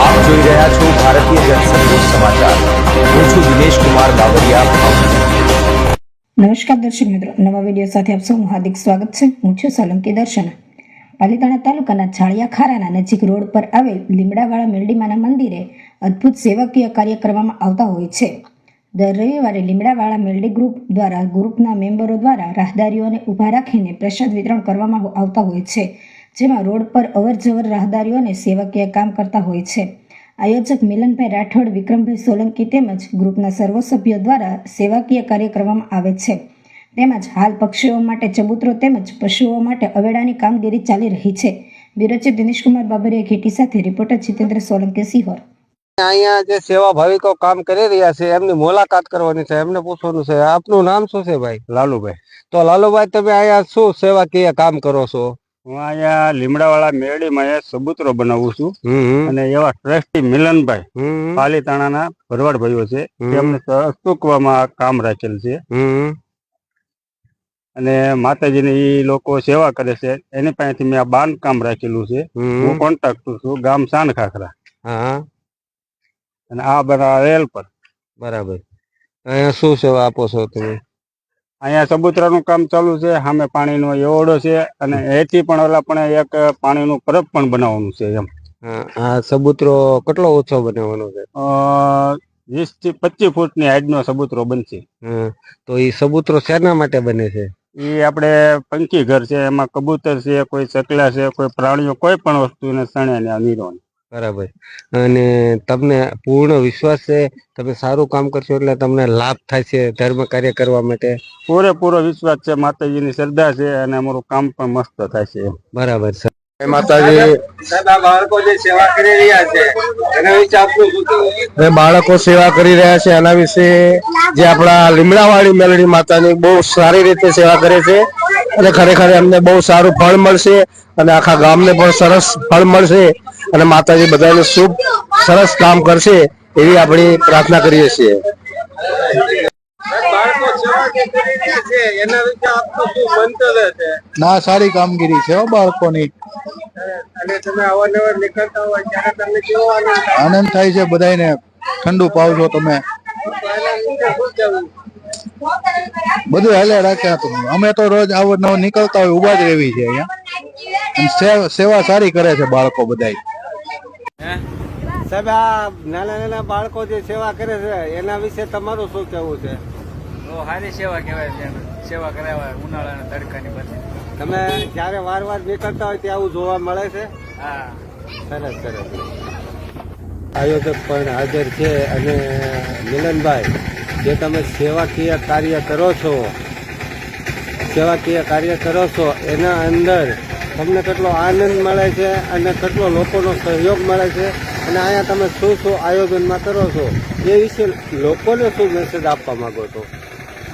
આપ જોઈ રહ્યા છો ભારતીય જનસંદેશ સમાચાર. હું છું દિનેશ કુમાર બાબરિયા, ભાવનગર. નમસ્કાર દર્શક મિત્રો, નવા વિડીયો સાથે આપ સૌનું હાર્દિક સ્વાગત છે. હું છું સોલંકી દર્શના. પાલીતાણા તાલુકાના છાળિયા ખારાના નજીક રોડ પર આવેલ લીમડાવાળા મેલડીમાના મંદિરે અદ્ભુત સેવાકીય કાર્ય કરવામાં આવતા હોય છે. દર રવિવારે લીમડાવાળા મેલડી ગ્રુપ દ્વારા ગ્રુપના મેમ્બરો દ્વારા રાહદારીઓને ઊભા રાખીને પ્રસાદ વિતરણ કરવામાં આવતા હોય છે, જેમાં રોડ પર અવરજવર રાહદારીઓને સેવાકીય કામ કરતા હોય છે. આયોજક મિલનભાઈ રાઠોડ, વિક્રમભાઈ સોલંકી તેમજ ગ્રુપના સર્વ સભ્યો દ્વારા સેવાકીય કાર્ય કરવામાં આવે છે. તેમજ હાલ પક્ષીઓ માટે ચબૂતરો તેમજ પશુઓ માટે અવેડાની કામગીરી ચાલી રહી છે. બ્યુરો ચીફ દિનેશ કુમાર બાબરિયા ઘેટી સાથે રિપોર્ટર જીતેન્દ્ર સોલંકી, સિહોર. અહીંયા જે સેવા ભાવિકો કામ કરી રહ્યા છે એમની મુલાકાત કરવાની છે, એમને પૂછવાનું છે. આપનું નામ શું છે ભાઈ? લાલુભાઈ. તો લાલુભાઈ, તમે અહીંયા શું સેવાકીય કામ કરો છો? હું અહીંયા લીમડાવાળા મેરડીમાં સબૂતરો બનાવું છું અને એવા ટ્રસ્ટી મિલનભાઈ પાલીતાણાના ભરવાડ ભાઈઓ છે, તેમને ચૂકવામાં કામ રાખેલ છે અને માતાજીની એ લોકો સેવા કરે છે. એની પાસેથી મેં આ બાંધકામ રાખેલું છે. હું કોન્ટ્રાક્ટર છું, ગામ સાન ખાખરા. હા. અને આ બધા રેલ પર. બરાબર. અહીંયા શું સેવા આપો છો તમે? અહીંયા ચબૂતરાનું કામ ચાલુ છે, સામે પાણીનો એવોર્ડો છે અને એથી પણ ઓલા પણ એક પાણીનું પરબ પણ બનાવવાનું છે. એમ આ સબૂતરો કેટલો ઓછો બનાવવાનો છે? 20 થી 25 ફૂટની હાઈટનો સબૂતરો બનશે. તો એ સબૂતરો શેના માટે બને છે? એ આપણે પંખી ઘર છે, એમાં કબૂતર છે, કોઈ ચકલા છે, કોઈ પ્રાણીઓ, કોઈ પણ વસ્તુને સણે ને નીરો. બરાબર. અને તમને પૂર્ણ વિશ્વાસ છે તમે સારું કામ કરશો એટલે તમને લાભ થાય છે ધર્મ કાર્ય કરવા માટે? પૂરેપૂરો વિશ્વાસ છે, માતાજીની શ્રદ્ધા છે અને અમારું કામ પણ મસ્ત થાય છે. બરાબર છે. માતાજી બાળકો જે સેવા કરી રહ્યા છે એના વિશે આપનું શું કહેવું? બાળકો સેવા કરી રહ્યા છે એના વિશે જે આપણા લીમડાવાળી મેલડી માતાની બહુ સારી રીતે સેવા કરે છે અને ખરેખર એમને બહુ સારું ફળ મળશે અને આખા ગામને પણ સરસ ફળ મળશે અને માતાજી બધાને શુભ સરસ કામ કરશે એવી આપણી પ્રાર્થના કરીએ છીએ. ના, સારી કામગીરી છે બાળકોની. તમે અવારનવાર નીકળતા હોય ત્યારે તમને કેવો આનંદ થાય છે, બધાને ઠંડુ પાવશો તમે. બધું હાલે રાખ્યા તમે. અમે તો રોજ અવારનવાર નીકળતા હોય, ઉભા જ રહેવી છે અહીંયા. સેવા સારી કરે છે બાળકો બધા. સાહેબ, આ નાના નાના બાળકો જે સેવા કરે છે એના વિશે તમારું શું કહેવું છે? બહુ સારી સેવા કહેવાય છે. સેવા કરાવવા ઉનાળાના તડકાની બદલે. તમે જ્યારે વાર નીકળતા હોય ત્યાં આવું જોવા મળે છે? હા, સરસ સરસ. આયોજક પણ હાજર છે અને મિલનભાઈ, જે તમે સેવાકીય કાર્ય કરો છો એના અંદર તમને કેટલો આનંદ મળે છે અને કેટલો લોકોનો સહયોગ મળે છે અને અહીંયા તમે શું શું આયોજનમાં કરો છો એ વિશે લોકોને શું મેસેજ આપવા માંગો છો?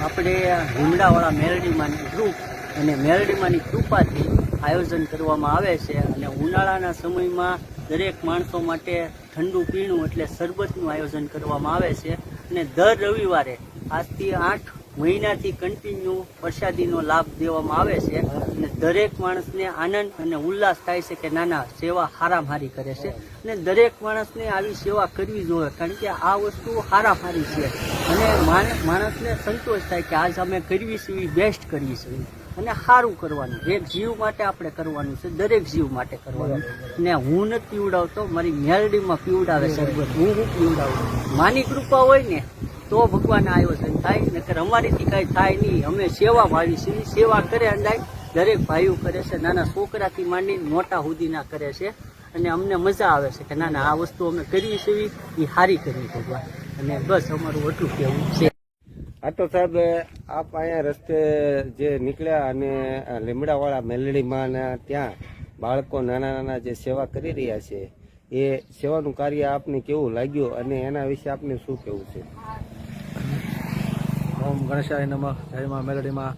આપણે લીમડાવાળા મેલડીમાની ગ્રુપ અને મેલડીમાની કૃપાથી આયોજન કરવામાં આવે છે અને ઉનાળાના સમયમાં દરેક માણસો માટે ઠંડુ પીણું એટલે શરબતનું આયોજન કરવામાં આવે છે અને દર રવિવારે આજથી 8 મહિનાથી કન્ટિન્યુ પ્રસાદીનો લાભ દેવામાં આવે છે અને દરેક માણસને આનંદ અને ઉલ્લાસ થાય છે કે નાના સેવા હારામારી કરે છે અને દરેક માણસને આવી સેવા કરવી જોઈએ, કારણ કે આ વસ્તુ હારામારી છે અને માણસને સંતોષ થાય કે આજ અમે કરવી છે એ બેસ્ટ કરવી છે અને સારું કરવાનું. એક જીવ માટે આપણે કરવાનું છે, દરેક જીવ માટે કરવાનું. ને હું નથી પીવડાવતો, મારી મેલડીમાં પીવડાવે શરબત, હું પીવડાવું. માની કૃપા હોય ને તો ભગવાન આયોજન થાય, નકર અમારીથી કાંઈ થાય નહીં. અમે સેવા ભાવી છીએ, સેવા કરે અંદાજ દરેક ભાઈઓ કરે છે, નાના છોકરાથી માંડીને મોટા સુધીના કરે છે અને અમને મજા આવે છે કે નાના આ વસ્તુ અમે કરવી છે એ સારી કરવી ભગવાન. અને બસ અમારું એટલું કહેવું છે. આ તો સાહેબ, આપ અહીંયા રસ્તે જે નીકળ્યા અને લીમડાવાળા મેલડીમાં ત્યાં બાળકો નાના નાના જે સેવા કરી રહ્યા છે એ સેવાનું કાર્ય આપને કેવું લાગ્યું અને એના વિશે આપને શું કહેવું છે? ઓમ ગણેશાય નમઃ. જય માં મેલડીમાં.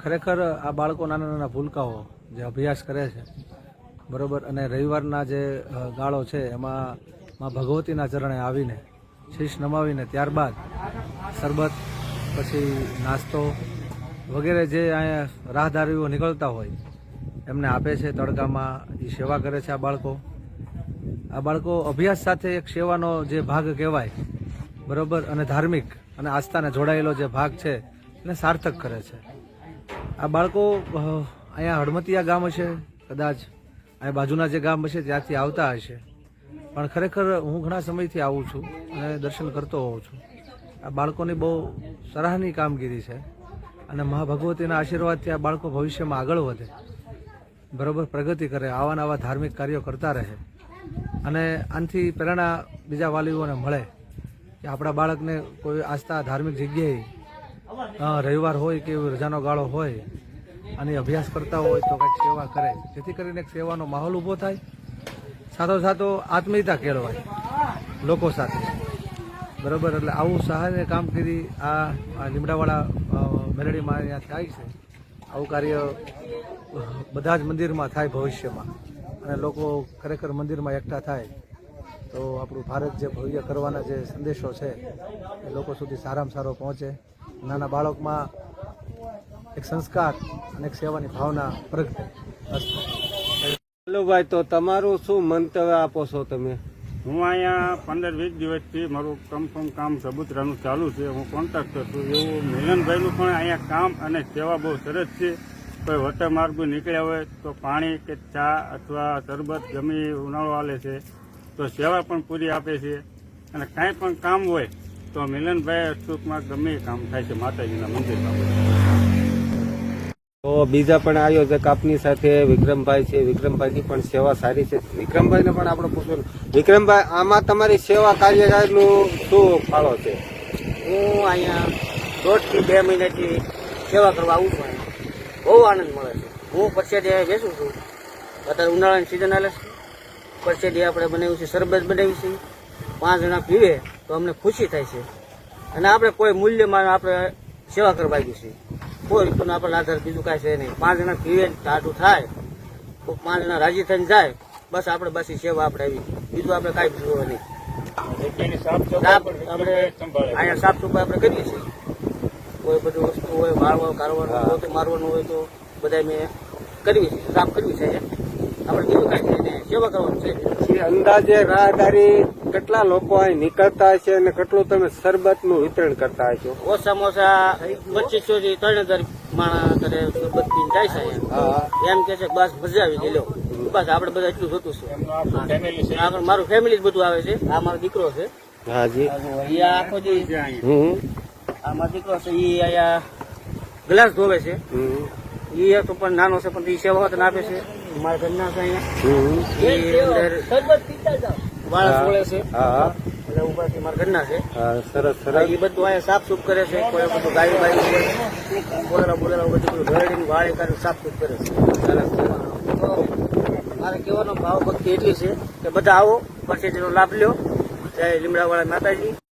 ખરેખર આ બાળકો નાના નાના ભૂલકાઓ જે અભ્યાસ કરે છે બરોબર, અને રવિવારના જે ગાળો છે એમાં માં ભગવતીના ચરણે આવીને શીશ નમાવીને ત્યારબાદ શરબત, પછી નાસ્તો વગેરે જે અહીંયા રાહદારીઓ નીકળતા હોય એમને આપે છે તડકામાં. એ સેવા કરે છે આ બાળકો. આ બાળકો અભ્યાસ સાથે એક સેવાનો જે ભાગ કહેવાય બરોબર અને ધાર્મિક અને આસ્થાને જોડાયેલો જે ભાગ છે એને સાર્થક કરે છે. આ બાળકો અહીંયા હડમતિયા ગામ હશે, કદાચ અહીંયા બાજુના જે ગામ હશે ત્યાંથી આવતા હશે, પણ ખરેખર હું ઘણા સમયથી આવું છું અને દર્શન કરતો હોઉં છું. આ બાળકોની બહુ સરાહનીય કામગીરી છે અને મા ભગવતીના આશીર્વાદથી આ બાળકો ભવિષ્યમાં આગળ વધે, બરોબર પ્રગતિ કરે, આવા નવા ધાર્મિક કાર્યો કરતા રહે અને આનાથી પ્રેરણા બીજા વાલીઓને મળે કે આપણા બાળકને કોઈ આસ્થા ધાર્મિક જગ્યાએ રવિવાર હોય કે રજાનો ગાળો હોય અને અભ્યાસ કરતા હોય તો કંઈક સેવા કરે, જેથી કરીને એક સેવાનો માહોલ ઊભો થાય, સાથોસાથ આત્મીયતા કેળવાય લોકો સાથે, બરોબર. એટલે આવું સહાયની કામગીરી આ લીમડાવાળા મેલડીમાં અહીંયા થાય છે. આવું કાર્ય બધા જ મંદિરમાં થાય ભવિષ્યમાં અને લોકો ખરેખર મંદિરમાં એકઠા થાય તો આપણું ભારત જે ભવ્ય કરવાના જે સંદેશો છે એ લોકો સુધી સારામાં સારો પહોંચે. નાના બાળકમાં એક સંસ્કાર અને એક સેવાની ભાવના પ્રગટે. હેલો ભાઈ, તો તમારું શું મંતવ્ય આપો છો તમે? હું અહીંયા 15-20 દિવસથી મારું કન્ફર્મ કામ સબૂતરાનું ચાલુ છે. હું કોન્ટ્રાક્ટર છું. એવું મિલનભાઈનું પણ અહીંયા કામ અને સેવા બહુ સરસ છે. કોઈ વટર માર્ગો નીકળ્યા હોય તો પાણી કે ચા અથવા શરબત ગમે ઉનાળો આલે છે તો સેવા પણ પૂરી આપે છે. અને કાંઈ પણ કામ હોય તો મિલનભાઈ ટૂંકમાં ગમે એ કામ થાય છે માતાજીના મંદિર બાબતે. તો બીજા પણ આયોજક આપની સાથે વિક્રમભાઈ છે. વિક્રમભાઈની પણ સેવા સારી છે. વિક્રમભાઈને પણ આપણે પૂછવું. વિક્રમભાઈ, આમાં તમારી સેવા કાર્યનું શું ફાળો છે? હું અહીંયા 1.5 થી 2 મહિનાથી સેવા કરવા આવું છું. બહુ આનંદ મળે છે. હું પરસેદી બેસું છું. અત્યારે ઉનાળાની સિઝન આવે છે. પરસેદી આપણે બનાવ્યું છે, શરબત બનાવ્યું છે. 5 જણા પીવે તો અમને ખુશી થાય છે અને આપણે કોઈ મૂલ્યમાં આપણે સેવા કરવા આવ્યું છે. કોઈ રીતનો આપણને આધાર બીજું કાંઈ છે નહીં. 5 જણા પીવે ટાટું થાય તો 5 જણા રાજી થઈને જાય, બસ આપણે બસ સેવા આપણે આવી, બીજું આપણે કાંઈ જોવે નહીં. આપણે અહીંયા સાફ સફાઈ આપણે કરીએ છીએ. કોઈ બધું વસ્તુ હોય વાળવા કાઢવાનું હોય તો મારવાનું હોય તો બધા મેં કરવી છે, સાફ કરવી છે. આપણે બીજું કાંઈ છે સેવા કરવાનું છે. અંદાજે રાહદારી કેટલા લોકો અહીં નીકળતા હશે અને કેટલું તમે શરબતનું વિતરણ કરતા હશો? ઓછામાં ઓછા 2500 થી 3000 માણસ શરબત પીને જાય છે અહીંયા. એમ કે છે બસ મજા આવી ગઈ, લો બસ આપણે બધા એટલું જોતું છે. આગળ મારું ફેમિલી જ બધું આવે છે. આ મારો દીકરો છે. હાજી. એ આખો દી આ મારો દીકરો છે. એ અહીંયા ગ્લાસ ધોવે છે. એ તો પણ નાનો છે પણ એ સેવા વતન આપે છે. મારા ઘરના છે અહીંયા બાળક બોલે છે એટલે ઉપરથી મારા ઘરના છે. સરસ સરસ. એ બધું અહીંયા સાફ સુફ કરે છે. કોઈ બધું ગાય બાય બોલેલા બધું ઘરડીને વાળી કરે સાફ સુફ કરે છે. સરસ. મારે કહેવાનો ભાવ ભક્તિ એટલી છે કે બધા આવો પછી તેનો લાભ લ્યો. જય લીમડાવાળા માતાજી.